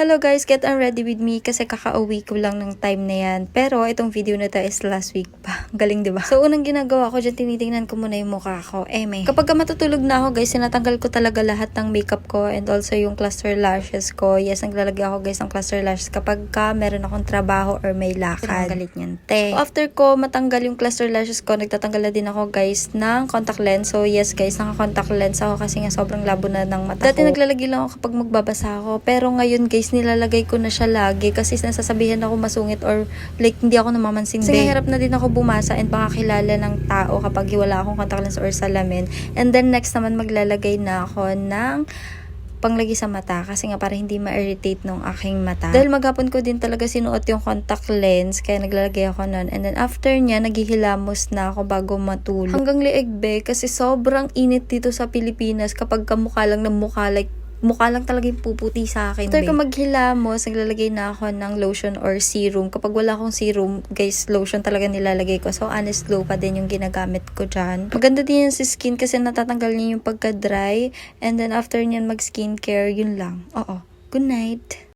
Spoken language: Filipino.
Hello guys, get ready with me kasi kakauwi ko lang ng time na yan. Pero itong video na to is last week pa. Galing diba? So unang ginagawa ko dyan, tinitingnan ko muna yung mukha ko. Kapag matutulog na ako guys, sinatanggal ko talaga lahat ng makeup ko and also yung cluster lashes ko. Yes, naglalagay ako guys ng cluster lashes kapag meron akong trabaho or may lakad. Galit niyan, te. So, after ko matanggal yung cluster lashes ko, nagtatanggal na din ako guys ng contact lens. So yes guys, naka-contact lens ako kasi nga sobrang labo na ng mata ko. Dati naglalagay lang ako kapag magbabasa ako. Pero ngayon guys, nilalagay ko na siya lagi kasi nasasabihan ako masungit or like hindi ako namamansin. Kasi hirap na din ako bumasa and makakilala ng tao kapag wala akong contact lens or salamin. And then next naman maglalagay na ako ng panglagay sa mata kasi nga para hindi ma-irritate nung aking mata. Dahil maghapon ko din talaga sinuot yung contact lens kaya naglalagay ako nun. And then after niya, naghihilamos na ako bago matulog. Hanggang leeg be kasi sobrang init dito sa Pilipinas kapag kamukha lang ng mukha like mukha lang talaga yung puputi sa akin. After ko maghilamos, naglalagay na ako ng lotion or serum. Kapag wala akong serum, guys, lotion talaga nilalagay ko. So, Honest Glow pa din yung ginagamit ko dyan. Maganda din yung si skin kasi natatanggal niya yung pagka-dry. And then, after niyan mag-skincare, yun lang. Oo. Good night!